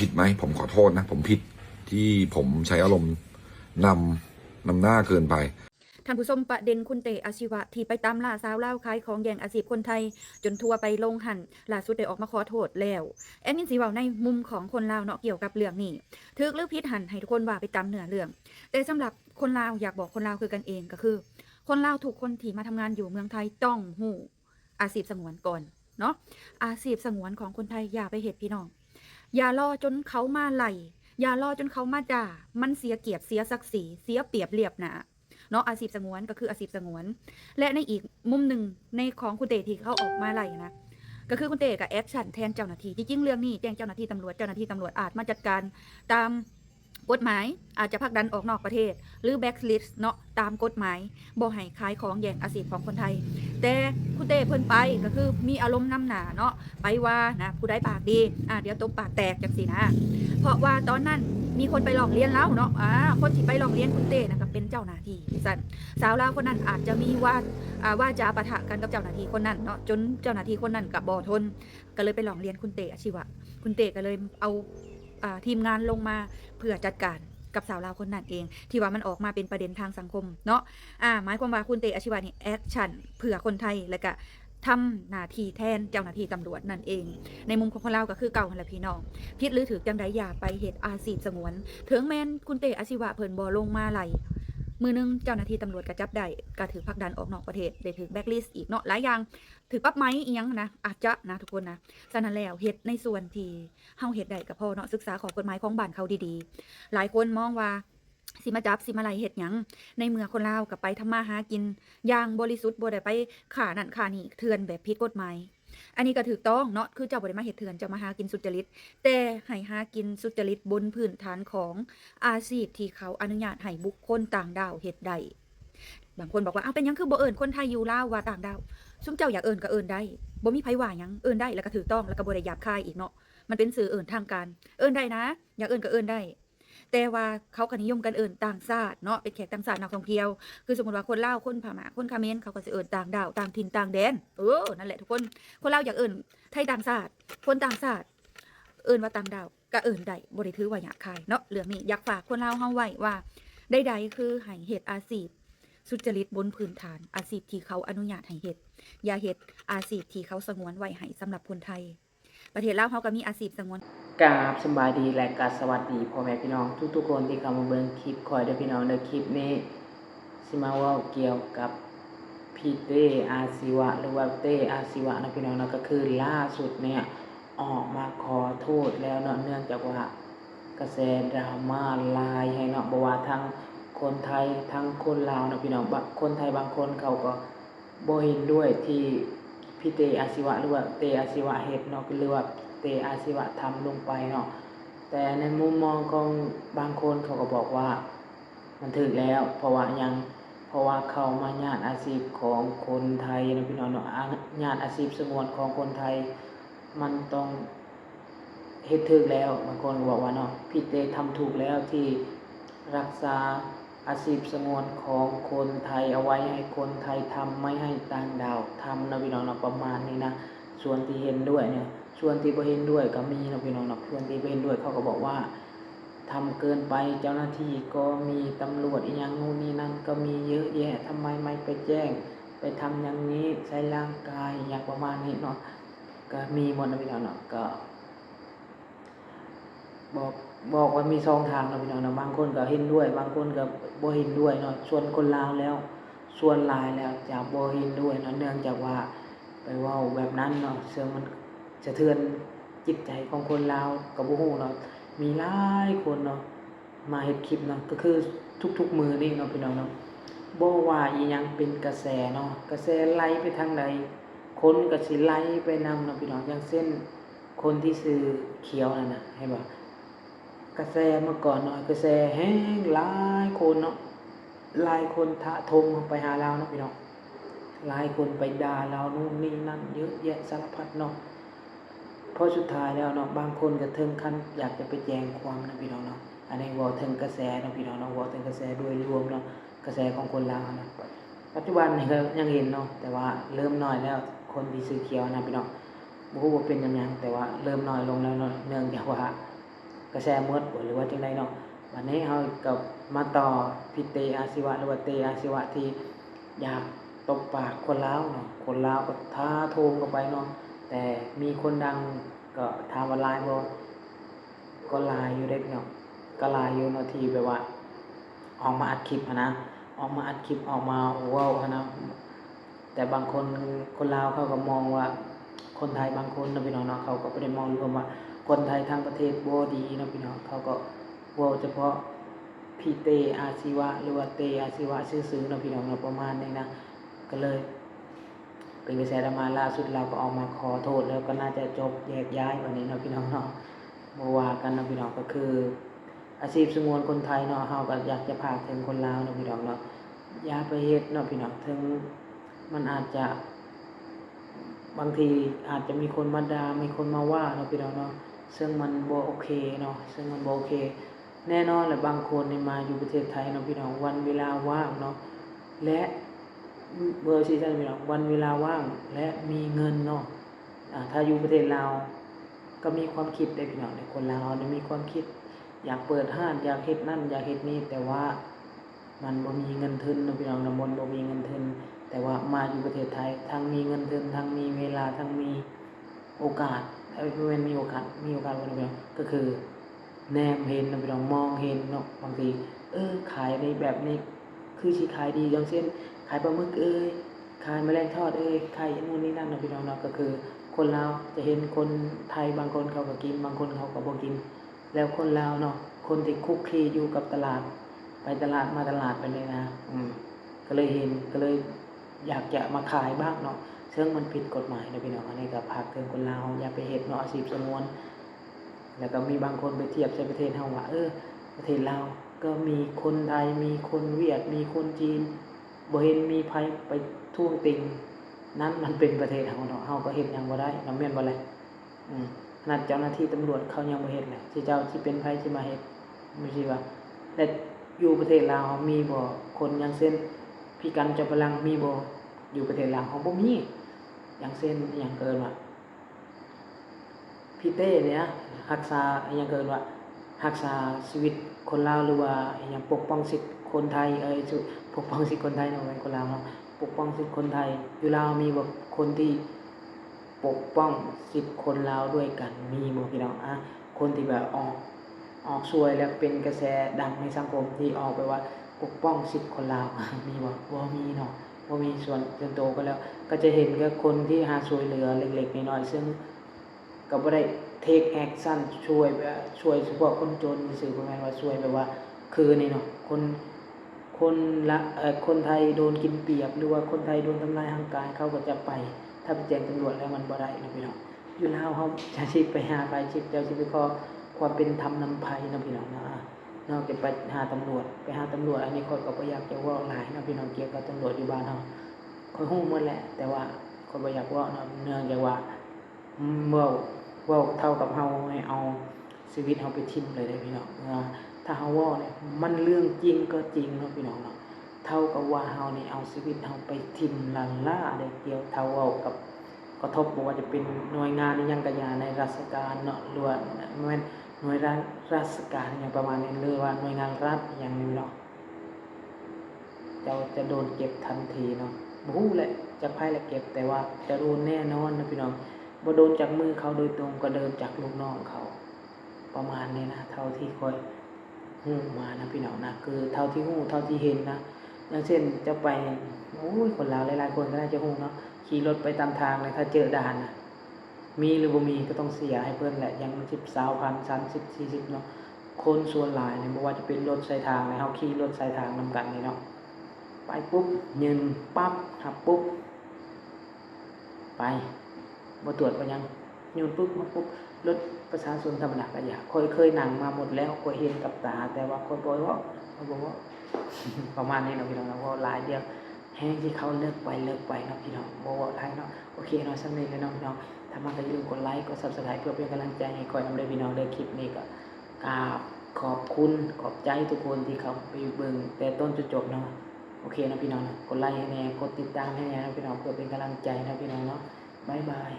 ผิดไหมผมขอโทษนะผมผิดที่ผมใช้อารมณ์นนำหน้าเกินไปท่านผู้ชมประเด็นคุณเตอาชีวะที่ไปตามล่าสาวเล่าวขายของแย่งอาชีพคนไทยจนทัวร์ไปลงหันล่าสุดได้ออกมาขอโทษแล้วแอดมินสีเว้าในมุมของคนลาวเนาะเกี่ยวกับเรื่องนี้ถึกหรือผิดหันให้ทุกคนว่าไปตามเนื้อเรื่องแต่สำหรับคนลาวอยากบอกคนลาวคือกันเองก็คือ คนลาวทุกคนที่มาทำงานอยู่เมืองไทยต้องหูอาชีพสงวนก่อนเนาะอาชีพสงวนของคนไทยอย่าไปเฮ็ดพี่น้องอย่ารอจนเขามาไล่อย่ารอจนเขามาด่ามันเสียเกียรติเสียศักดิ์ศรีเสียเปรียบเรียบหนาเนาะอาชีพสงวนก็คืออาชีพสงวนและในอีกมุมหนึ่งในของคุณเตที่เขาออกมาไล่นะก็คือคุณเตกับแอคชั่นแทนเจ้าหน้าที่จริงๆเรื่องนี้แจ้งเจ้าหน้าที่ตำรวจอาจมาจัดการตามกฎหมายอาจจะผลักดันออกนอกประเทศหรือแบ็กลิสต์เนาะตามกฎหมายบ่ให้ขายของแย่งอาชีพของคนไทยแต่คุณเต้เพิ่นไปก็คือมีอารมณ์นำหนาเนาะไปว่านะผู้ใดปากดีเดี๋ยวตบปากแตกจังสินะเพราะว่าตอนนั้นมีคนไปร้องเรียนแล้วเนาะคนที่ไปร้องเรียนคุณเต้นะก็เป็นเจ้าหน้าที่สั่นสาวลาวคนนั้นอาจจะมีว่าจะปะทะกันกับเจ้าหน้าที่คนนั้นเนาะจนเจ้าหน้าที่คนนั้นกับบ่ทนก็เลยไปร้องเรียนคุณเต้อาชีวะคุณเต้ก็เลยเอาทีมงานลงมาเพื่อจัดการกับสาวลาวคนนั้นเองที่ว่ามันออกมาเป็นประเด็นทางสังคมเนาะหมายความว่าคุณเตอาชีวะนี่แอคชั่นเพื่อคนไทยแล้วก็ทำหน้าที่แทนเจ้าหน้าที่ตำรวจนั่นเองในมุมของคนลาวก็คือเก่าหั่นแหละพี่น้องผิดหรือถือจังใดอย่าไปเหตุอาชีพสงวนถึงแม้นคุณเตอาชีวะเพิ่นบ่ลงมาไล่มือนึงเจ้าหน้าที่ตำรวจก็จับได้ก็ถือผลักดันออกนอกประเทศได้ถือแบ็คลิสต์อีกเนาะหลายอย่างถือปั๊บไม้อีหยังนะอาจจะนะทุกคนนะฉะนั้นแล้วเฮ็ดในส่วนที่เฮาเฮ็ดได้ก็พอเนาะศึกษาข้อกฎหมายของบ้านเขาดีๆหลายคนมองว่าสิมาจับสิมาไล่เฮ็ดหยังในเมื่อคนลาวก็ไปทำมาหากินอย่างบริสุทธิ์บ่ได้ไปฆ่านั่นฆ่านี่เถื่อนแบบผิดกฎหมายอันนี้ก็ถูกต้องเนาะคือเจ้าบ่ได้มาเฮ็ดเถื่อนเจ้ามาหากินสุจริตแต่ให้หากินสุจริตบนพื้นฐานของอาชีพที่เขาอนุญาตให้บุคคลต่างดาวเฮ็ดได้บางคนบอกว่าเป็นหยังคือบ่เอิ้นคนไทยอยู่ลาวว่าต่างดาวซุมเจ้าอยากเอิ้นก็เอิ้นได้บ่มีไผว่าหยังเอิ้นได้แล้วก็ถูกต้องแล้วก็บ่ได้หยาบคายอีกเนาะมันเป็นสื่อเอิ้นทางการเอิ้นได้นะอยากเอิ้นก็เอิ้นได้แต่ว่าเขาก็นิยมกันเอิ้นต่างชาติเนาะเป็นแขกต่างชาตินักท่องเที่ยวคือสมมุติว่าคนลาวคนพม่าคนเขมรเขาก็สิเอิ้นต่างดาวต่างถิ่นต่างแดนนั่นแหละทุกคนคนลาวอยากเอิ้นไทยต่างชาติคนต่างชาติเอิ้นว่าต่างดาวก็เอิ้นได้บ่ได้ถือว่าหยาบคายเนาะเรื่องนี้อยากฝากคนลาวเฮาไว้ว่าใดๆคือให้เฮ็ดอาชีพสุจริตบนพื้นฐานอาชีพที่เขาอนุญาตให้เฮ็ดอย่าเฮ็ดอาชีพที่เขาสงวนไว้ให้สำหรับคนไทยประเทศลาวเฮาก็มีอาชีพสงวนกราบสบายดีและก็สวัสดีพ่อแม่พี่น้องทุกๆคนที่เข้ามาเบิ่งคลิปคอยเด้อพี่น้องเด้อคลิปนี้สิมาเว้าเกี่ยวกับพี่เต้อาชีวะหรือว่าเต้อาชีวะนะพี่น้องเนาะก็คือล่าสุดเนี่ยออกมาขอโทษแล้วเนาะเนื่องจากว่ากระแสดราม่าลายให้เนาะบ่ว่าทั้งคนไทยทั้งคนลาวนะพี่น้องคนไทยบางคนเขาก็บ่เห็นด้วยที่พี่เต้อาชีวะหรือว่าเต้อาชีวะเฮ็ดเนาะหรือว่าเตอาชีวะทำลงไปเนาะแต่ในมุมมองของบางคนเขาก็บอกว่ามันถึกแล้วเพราะว่าเขามาญาติอาชีพของคนไทยนะพี่น้องเนาะญาติอาชีพสงวนของคนไทยมันต้องเฮ็ดถึกแล้วบางคนก็บอกว่าเนาะพี่เตทำถูกแล้วที่รักษาอาชีพสงวนของคนไทยเอาไว้ให้คนไทยทำไม่ให้ต่างดาวทำนะพี่น้องเนาะประมาณนี้นะส่วนที่เห็นด้วยเนี่ยส่วนที่บ่เห็นด้วยก็มีนะพี่น้องนะส่วนที่บ่เห็นด้วยเขาก็บอกว่าทำเกินไปเจ้าหน้าที่ก็มีตำรวจอีหยังนู่นนี่นั่นก็มีเยอะแยะทำไมไม่ไปแจ้งไปทำอย่างนี้ใช้ร่างกายอย่างประมาณนี้เนาะก็มีหมดนะพี่น้องเนาะก็บอกว่ามี2ทางนะพี่น้องนะบางคนก็เห็นด้วยบางคนก็บ่เห็นด้วยเนาะส่วนคนลาวแล้วส่วนหลายแล้วจะบ่เห็นด้วยเนาะเนื่องจากว่าไปเว้าแบบนั้นเนาะซึ่งมันสะเทือนจิตใจของคนลาวก็บ่ฮู้เนาะมีหลายคนเนาะมาเฮ็ดคลิปเนาะก็คือทุกๆมื้อนี้เนาะพี่น้องเนาะบ่ว่าอีหยังเป็นกระแสเนาะกระแสไหลไปทางใดคนก็สิไหลไปนำเนาะพี่น้องอย่างเช่นคนที่ชื่อเขียวนั่นน่ะให้บ่กระแสเมื่อก่อนเนาะกระแสแห้งหลายคนเนาะหลายคนทะทมไปหาเราเนาะพี่น้องหลายคนไปด่าเรานู่นนี่นั่นเยอะแยะสารพัดเนาะพอสุดท้ายแล้วเนาะบางคนก็ถึงขั้นอยากจะไปแจ้งความนะพี่น้องเนาะอันนี้ว่าถึงกระแสเนาะพี่น้องเนาะว่าถึงกระแสโดยรวมเนาะกระแสของคนลาวนะปัจจุบันนี่ก็ยังเห็นเนาะแต่ว่าเริ่มน้อยแล้วคนที่ซื้อเขียวนะพี่น้องบ่ฮู้ว่าเป็นยังไงแต่ว่าเริ่มน้อยลงแล้วเนาะเนื่องจากว่า กระแสหมดบ่หรือว่าจังไดเนาะวันนี้เฮาก็มาต่อพี่เตอาศิวะหรือว่าเตอาศิวะที่อยากตบปากคนลาวเนาะคนลาวก็ท้าโทมเข้าไปเนาะแต่มีคนดังก็ถามว่าหลายบ่ก็หลายอยู่เด้เนาะก็หลายอยู่เนาะที่แบบว่าออกมาอัดคลิปนะออกมาอัดคลิปออกมาเว้านะแต่บางคนคนลาวเขาก็มองว่าคนไทยบางคนนะพี่น้องเนาะเขาก็บ่ได้มองรวมว่าคนไทยทั้งประเทศบ่ดีนะพี่น้องเขาก็เว้าเฉพาะพี่เตอาศิวะหรือว่าเตอาศิวะซื่อๆนะพี่น้องเนาะประมาณนี้นะก็เลยเป็นกระแสดราม่าล่าสุดเราก็ออกมาขอโทษแล้วก็น่าจะจบแยกย้ายวันนี้นะพี่น้องเนาะบ่ว่ากันนะพี่น้องก็คืออาชีพสงวนคนไทยเนาะเฮาก็อยากจะพากถึงคนลาวเนาะพี่น้องเนาะอย่าไปเฮ็ดเนาะพี่น้องถึงมันอาจจะบางทีอาจจะมีคนมาด่ามีคนมาว่าเนาะพี่น้องเนาะซึ่งมันบ่โอเคเนาะซึ่งมันบ่โอเคแน่นอนแหละบางคนนี่มาอยู่ประเทศไทยเนาะพี่น้องวันเวลาว่างเนาะและเบอร์ซีซั่นพี่น้องวันเวลาว่างและมีเงินเนาะถ้าอยู่ประเทศลาวก็มีความคิดได้พี่น้องในคนลาวเนี่ยมีความคิดอยากเปิดห้างอยากเฮ็ดนั่นอยากเฮ็ดนี่แต่ว่ามันบ่มีเงินทุนเนาะพี่น้องนะบ่มีเงินทุนแต่ว่ามาอยู่ประเทศไทยทั้งมีเงินทุนทั้งมีเวลาทั้งมีโอกาสไม่มีโอกาสบ่เนาะก็คือแนมเห็นเนาะพี่น้องมองเห็นเนาะบางทีขายในแบบนี้คือสิขายดีอย่างเช่นขายปลาหมึกขายแมลงทอดขายนู่นนี่นั่นเนาะพี่น้องเนาะก็คือคนลาวจะเห็นคนไทยบางคนเขาก็กินบางคนเขาก็บ่กินแล้วคนลาวเนาะคนที่คุกคลีอยู่กับตลาดไปตลาดมาตลาดไปเลยนะก็เลยเห็นก็เลยอยากจะมาขายบ้างเนาะซึ่งมันผิดกฎหมายนะพี่น้องอันนี้ก็พากถึงคนลาวอย่าไปเฮ็ดเนาะอาชีพสงวนแล้วก็มีบางคนไปเทียบใส่ประเทศเฮาว่าประเทศลาวก็มีคนไทยมีคนเวียดมีคนจีนบ่เห็นมีไผไปท่วงติงนั้นมันเป็นประเทศเฮาเนาะเฮาก็เฮ็ดหยังบ่ได้นำแม่นบ่ล่ะขนาดเจ้าหน้าที่ตำรวจเขายังบ่เฮ็ดเลยสิเจ้าสิเป็นไผสิมาเฮ็ดบ่สิว่าแต่อยู่ประเทศลาวมีบ่คนอย่างเช่นพี่กันจอมพลังมีบ่อยู่ประเทศลาวเฮาบ่มีอย่างเช่นอย่างเกินว่าพี่เต้เนี่ยรักษาอย่างเกินว่ารักษาชีวิตคนลาวหรือว่าอย่างปกป้องสิทธิ์คนไทยปกป้องสิทธิ์คนไทยเนาะเป็นคนลาวเนาะปกป้องสิทธิ์คนไทยอยู่ลาวมีบ่คนที่ปกป้องสิทธิ์คนลาวด้วยกันมีบ่พี่น้องคนที่แบบออกช่วยแล้วเป็นกระแสดังในสังคมที่ออกไปว่าปกป้องสิทธิ์คนลาวมีบ่มีเนาะบ่มีส่วนโตก็แล้วก็จะเห็นกับคนที่หาช่วยเหลือเล็กๆน้อยๆซึ่งก็บ่ได้เทคแอคชั่นช่วยแบบช่วยเฉพาะคนจนซื่อบ่แม่นว่าช่วยแบบว่าคือนี่เนาะคนไทยโดนกินเปรียบหรือว่าคนไทยโดนทำลายร่างกายเขาก็จะไปถ้าไปแจ้งตำรวจแล้วมันบ่ได้นะพี่น้องอยู่ลาวเฮาจะสิไปหาไปสิเจ้าสิไปขอความเป็นธรรมนำภัยนะพี่น้องนะนอกจากไปหาตำรวจอันนี้ข้อยก็บ่อยากจะเว้าหลายนะพี่น้องเกี่ยวกับตำรวจอยู่บ้านเฮาข้อยฮู้หมดแหละแต่ว่าข้อยบ่อยากเว้าเนาะเนื่องจากว่าเว้าเท่ากับเฮาให้เอาชีวิตเฮาไปทิ่มเลยเด้อพี่น้องถ้าเฮาเว้าเนี่ยมันเรื่องจริงก็จริงเนาะพี่น้องเนาะเท่ากับว่าเฮานี่เอาชีวิตเฮาไปทิ่มลันล่าได้เกี่ยวเท่าเว้ากับกระทบบ่ว่าจะเป็นหน่วยงานอิหยังก็อย่าในราชการเนาะหรือว่าแม่นหน่วยราชการอย่างประมาณนี้หรือว่าหน่วยงานรัฐอย่างนี้เนาะเจ้าจะโดนเก็บทันทีเนาะบ่ฮู้แหละจะไผละเก็บแต่ว่าจะโดนแน่นอนนะพี่น้องบ่โดนจากมือเขาโดยตรงก็เดินจากลูกน้องเขาประมาณนี้นะเท่าที่ค่อยฮู้มานะพี่น้องนะคือเท่าที่ฮู้เท่าที่เห็นนะอย่างเช่นจะไปโอ้ยคนลาวหลายๆคนก็น่าจะฮู้เนาะขี่รถไปตามทางเลยถ้าเจอด่านน่ะมีหรือบ่มีก็ต้องเสียให้เพิ่นแหละอย่าง10 20,000 30 40เนาะคนส่วนหลายเนี่ยบ่ว่าจะเป็นรถสายทางเนี่ยเฮาขี่รถสายทางนำกันนี่เนาะไปปุ๊บยืนปั๊บหับปุ๊บไปบ่ตรวจบ่หยังยืนปุ๊บมาปุ๊บรถประชาชนธรรมดาก็อยากเคยนั่งมาหมดแล้วเคยเห็นกับตาแต่ว่าคนบ่ว่าประมาณนี้เนาะพี่น้องเนาะว่าหลายเรื่องแฮงที่เขาเลิกไปเนาะพี่น้องบ่ว่าหลายเนาะโอเคเนาะสำนี้เลยเนาะพี่น้องถ้ามาก็อย่าลืมกดไลค์กด Subscribe เพื่อเป็นกำลังใจให้ค่อยนำเด้อพี่น้องเด้อคลิปนี้ก็กราบขอบคุณขอบใจทุกคนที่เข้าไปเบิ่งแต่ต้นจนจบเนาะโอเคนะพี่น้องนะกดไลค์ให้แน่กดติดตามให้แน่นะพี่น้องเพื่อเป็นกำลังใจนะพี่น้องเนาะบ๊ายบาย